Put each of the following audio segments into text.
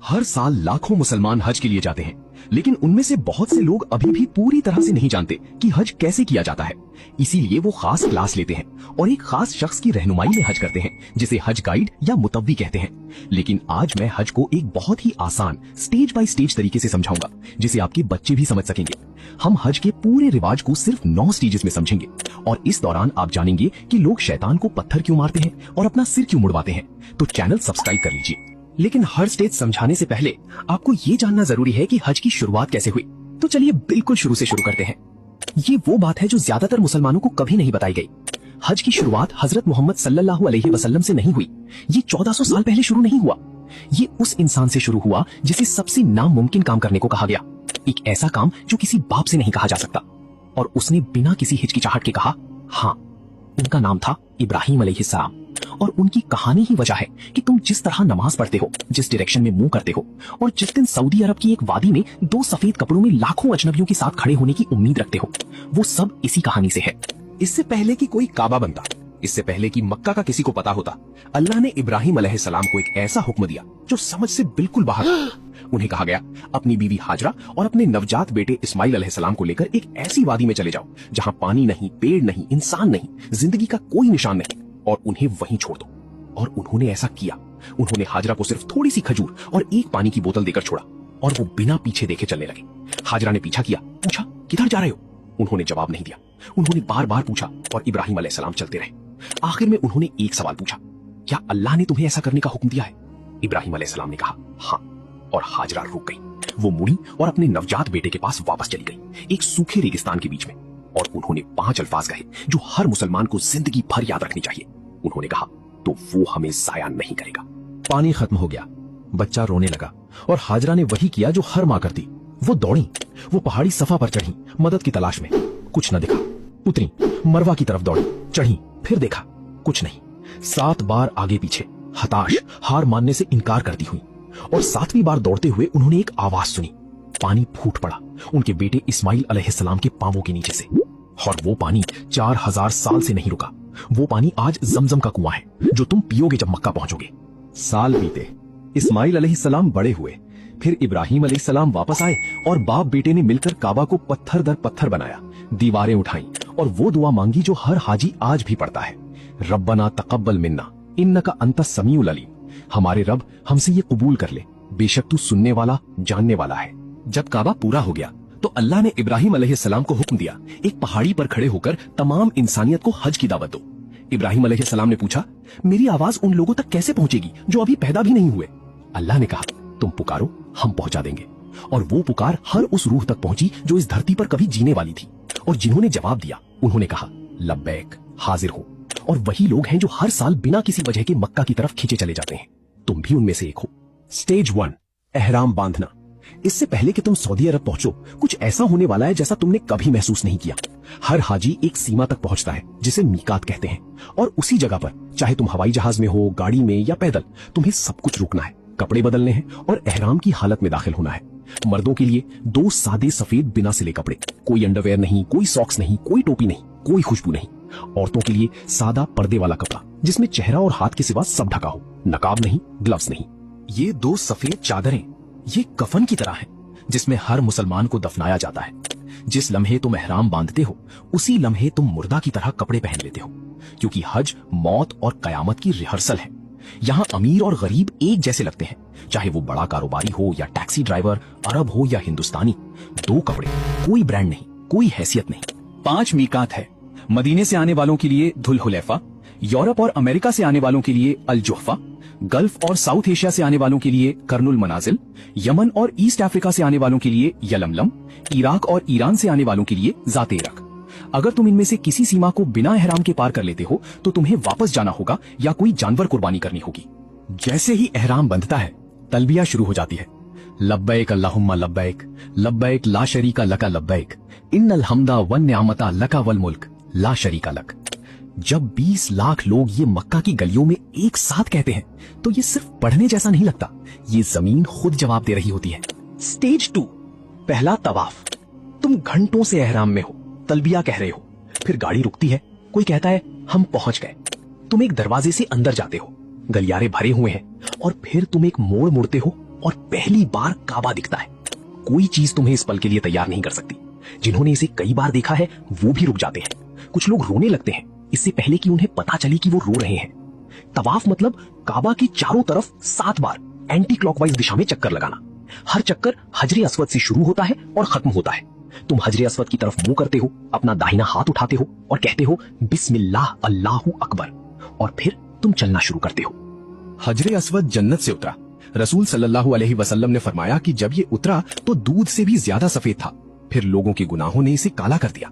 हर साल लाखों मुसलमान हज के लिए जाते हैं, लेकिन उनमें से बहुत से लोग अभी भी पूरी तरह से नहीं जानते कि हज कैसे किया जाता है। इसीलिए वो खास क्लास लेते हैं और एक खास शख्स की रहनुमाई में हज करते हैं, जिसे हज गाइड या मुतव्वी कहते हैं। लेकिन आज मैं हज को एक बहुत ही आसान स्टेज बाय स्टेज तरीके से समझाऊंगा, जिसे आपके बच्चे भी समझ सकेंगे। हम हज के पूरे रिवाज को सिर्फ 9 स्टेजेस में समझेंगे और इस दौरान आप जानेंगे कि लोग शैतान को पत्थर क्यों मारते हैं और अपना सिर क्यों मुड़वाते हैं। तो चैनल सब्सक्राइब कर लीजिए। लेकिन हर स्टेज समझाने से पहले आपको ये जानना जरूरी है कि हज की शुरुआत कैसे हुई। तो चलिए बिल्कुल शुरू से शुरू करते हैं। ये वो बात है जो ज्यादातर मुसलमानों को कभी नहीं बताई गई। हज की शुरुआत हजरत मोहम्मद सल्लल्लाहु अलैहि वसल्लम से नहीं हुई। ये 1400 साल पहले शुरू नहीं हुआ। ये उस इंसान से शुरू हुआ जिसे सबसे नामुमकिन काम करने को कहा गया, एक ऐसा काम जो किसी बाप से नहीं कहा जा सकता। और उसने बिना किसी हिचकिचाहट के कहा हाँ। उनका नाम था इब्राहिम अलैहिस्सलाम। और उनकी कहानी ही वजह है कि तुम जिस तरह नमाज पढ़ते हो, जिस डायरेक्शन में मुंह करते हो, और जिस दिन सऊदी अरब की एक वादी में 2 सफेद कपड़ों में लाखों अजनबियों के साथ खड़े होने की उम्मीद रखते हो, वो सब इसी कहानी से है। इससे पहले कि कोई काबा बनता, इससे पहले कि मक्का का किसी को पता होता, अल्लाह ने इब्राहिम अलैहिस्सलाम को एक ऐसा हुक्म दिया जो समझ से बिल्कुल बाहर था। उन्हें कहा गया अपनी बीवी हाजरा और अपने नवजात बेटे इस्माइल अलैहिस्सलाम को लेकर एक ऐसी वादी में चले जाओ जहां पानी नहीं, पेड़ नहीं, इंसान नहीं, जिंदगी का कोई निशान नहीं, और उन्हें वहीं छोड़ दो। और उन्होंने ऐसा किया। उन्होंने हाजरा को सिर्फ थोड़ी सी खजूर और एक पानी की बोतल देकर छोड़ा और वो बिना पीछे देखे चलने लगे। हाजरा ने पीछा किया, पूछा किधर जा रहे हो? उन्होंने जवाब नहीं दिया। उन्होंने बार बार पूछा और इब्राहिम अलैहिस्सलाम चलते रहे। आखिर में उन्होंने एक सवाल पूछा, क्या अल्लाह ने तुम्हें ऐसा करने का हुक्म दिया है? इब्राहिम अलैहिस्सलाम ने कहा हाँ। और हाजरा रुक गई। वो मुड़ी और अपने नवजात बेटे के पास वापस चली गई, एक सूखे रेगिस्तान के बीच में। और उन्होंने 5 अल्फाज कहे जो हर मुसलमान को जिंदगी भर याद रखनी चाहिए। उन्होंने कहा तो वो हमें जाया नहीं करेगा। पानी खत्म हो गया, बच्चा रोने लगा और हाजरा ने वही किया जो हर माँ करती। वो दौड़ी, वो पहाड़ी सफा पर चढ़ी मदद की तलाश में। कुछ न दिखा। उतरी, मरवा की तरफ दौड़ी, चढ़ी, फिर देखा, कुछ नहीं। 7 बार आगे पीछे, हताश, हार मानने से इनकार करती हुई। और 7वीं बार दौड़ते हुए उन्होंने एक आवाज सुनी। पानी फूट पड़ा उनके बेटे इस्माइल अलैहिस्सलाम के पांवों के नीचे से। और वो पानी 4000 साल से नहीं रुका। वो पानी आज जमजम का कुआं है जो तुम पियोगे जब मक्का पहुंचोगे। साल बीते, इस्माइल अलैहिस्सलाम बड़े हुए, फिर इब्राहिम अलैहिस्सलाम वापस आए और बाप बेटे ने मिलकर काबा को पत्थर दर पत्थर बनाया, दीवारें उठाई और वो दुआ मांगी जो हर हाजी आज भी पढ़ता है, रब्बना तकब्बल मिन्ना इन्नका अंतस समीउल अलीम। हमारे रब हमसे ये कबूल कर ले, बेशक तू सुनने वाला, जानने वाला है। जब काबा पूरा हो गया तो अल्लाह ने इब्राहिम अलैहिस्सलाम को हुक्म दिया, एक पहाड़ी पर खड़े होकर तमाम इंसानियत को हज की दावत दो। इब्राहिम अलैहिस्सलाम ने पूछा, मेरी आवाज उन लोगों तक कैसे पहुंचेगी जो अभी पैदा भी नहीं हुए? अल्लाह ने कहा, तुम पुकारो, हम पहुंचा देंगे। और वो पुकार हर उस रूह तक पहुंची जो इस धरती पर कभी जीने वाली थी। और जिन्होंने जवाब दिया उन्होंने कहा, लब्बैक, हाजिर हो। और वही लोग हैं जो हर साल बिना किसी वजह के मक्का की तरफ खींचे चले जाते हैं। तुम भी उनमें से एक हो। स्टेज 1, एहराम बांधना। इससे पहले कि तुम सऊदी अरब पहुंचो, कुछ ऐसा होने वाला है जैसा तुमने कभी महसूस नहीं किया। हर हाजी एक सीमा तक पहुंचता है जिसे मीकात कहते हैं, और उसी जगह पर चाहे तुम हवाई जहाज में हो, गाड़ी में या पैदल, तुम्हें सब कुछ रुकना है, कपड़े बदलने हैं और एहराम की हालत में दाखिल होना है। मर्दों के लिए 2 सादे सफेद बिना सिले कपड़े, कोई अंडरवेयर नहीं, कोई सॉक्स नहीं, कोई टोपी नहीं, कोई खुशबू नहीं। औरतों के लिए सादा पर्दे वाला कपड़ा जिसमें चेहरा और हाथ के सिवा सब ढका हो, नकाब नहीं, ग्लव्स नहीं। ये 2 सफेद चादरें, ये कफन की तरह है जिसमें हर मुसलमान को दफनाया जाता है। जिस लम्हे तुम एहराम बांधते हो उसी लम्हे तुम मुर्दा की तरह कपड़े पहन लेते हो, क्योंकि हज मौत और कयामत की रिहर्सल है। यहाँ अमीर और गरीब एक जैसे लगते हैं, चाहे वो बड़ा कारोबारी हो या टैक्सी ड्राइवर, अरब हो या हिंदुस्तानी। 2 कपड़े, कोई ब्रांड नहीं, कोई हैसियत नहीं। 5 मीकात है। मदीने से आने वालों के लिए धुल हुलैफा, यूरोप और अमेरिका से आने वालों के लिए अल जुहफा, गल्फ और साउथ एशिया से आने वालों के लिए कर्नुल मनाजिल, यमन और ईस्ट अफ्रीका से आने वालों के लिए यलमलम, इराक और ईरान से आने वालों के लिए जाते इरक। अगर तुम इनमें से किसी सीमा को बिना एहराम के पार कर लेते हो तो तुम्हें वापस जाना होगा या कोई जानवर कुर्बानी करनी होगी। जैसे ही एहराम बंधता है, तलबिया शुरू हो जाती है। लब्बैक अल्लाहुम्मा लब्बैक, लब्बैक ला शरीका लका लब्बैक, इन्नल हम्दा वन निअमता लका वल मुल्क ला शरीका लक। जब 20 लाख लोग ये मक्का की गलियों में एक साथ कहते हैं तो ये सिर्फ पढ़ने जैसा नहीं लगता, ये जमीन खुद जवाब दे रही होती है। स्टेज 2, पहला तवाफ। तुम घंटों से एहराम में हो, तलबिया कह रहे हो, फिर गाड़ी रुकती है, कोई कहता है हम पहुंच गए। तुम एक दरवाजे से अंदर जाते हो, गलियारे भरे हुए हैं, और फिर तुम एक मोड़ मुड़ते हो और पहली बार काबा दिखता है। कोई चीज तुम्हें इस पल के लिए तैयार नहीं कर सकती। जिन्होंने इसे कई बार देखा है वो भी रुक जाते हैं। कुछ लोग रोने लगते हैं इससे पहले कि उन्हें पता चले कि वो रो रहे हैं। तवाफ मतलब काबा की चारों तरफ 7 बार एंटी क्लॉकवाइज दिशा में चक्कर लगाना। हर चक्कर हजरे अस्वद से शुरू होता है और खत्म होता है। तुम हजरे अस्वद की तरफ मुंह करते हो, अपना दाहिना हाथ उठाते हो और कहते हो बिस्मिल्लाह अल्लाहु अकबर, और फिर तुम चलना शुरू करते हो। हजरे अस्वद जन्नत से उतरा। रसूल सल्लल्लाहु अलैहि वसल्लम ने फरमाया कि जब ये उतरा तो दूध से भी ज्यादा सफेद था। फिर लोगों के गुनाहों ने इसे काला कर दिया।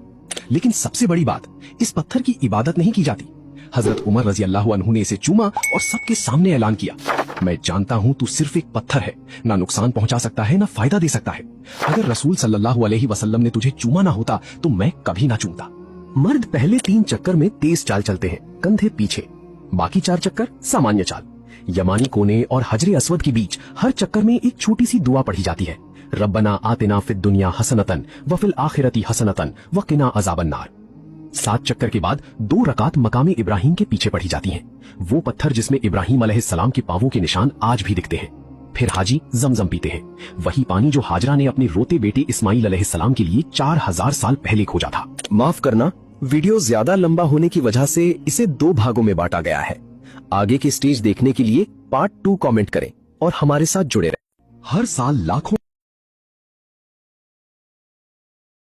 लेकिन सबसे बड़ी बात, इस पत्थर की इबादत नहीं की जाती। हजरत उमर रजी अल्लाह अन्हु ने इसे चूमा और सबके सामने ऐलान किया, मैं जानता हूँ तू सिर्फ एक पत्थर है, ना नुकसान पहुंचा सकता है ना फायदा दे सकता है। अगर रसूल सल्लल्लाहु अलैहि वसल्लम ने तुझे चूमा ना होता तो मैं कभी ना चूमता। मर्द पहले 3 चक्कर में तेज चाल चलते हैं, कंधे पीछे। बाकी 4 चक्कर सामान्य चाल। यमानी कोने और हजरे अस्वद के बीच हर चक्कर में एक छोटी सी दुआ पढ़ी जाती है, रब्बना आतिना फिद दुनिया हसनतन व फिल आखिरती हसनतन व किना अज़ाबन नार। 7 चक्कर के बाद 2 रकात मकामे इब्राहिम के पीछे पढ़ी जाती हैं। वो पत्थर जिसमें इब्राहिम अलैहिस्सलाम के पांवों के निशान आज भी दिखते हैं। फिर हाजी जमजम पीते हैं, वही पानी जो हाजरा ने अपने रोते बेटे इस्माइल अलैहिस्सलाम के लिए 4000 साल पहले खोजा था। माफ करना, वीडियो ज्यादा लंबा होने की वजह से इसे 2 भागों में बांटा गया है। आगे की स्टेज देखने के लिए पार्ट 2 कमेंट करें और हमारे साथ जुड़े रहें। हर साल लाखों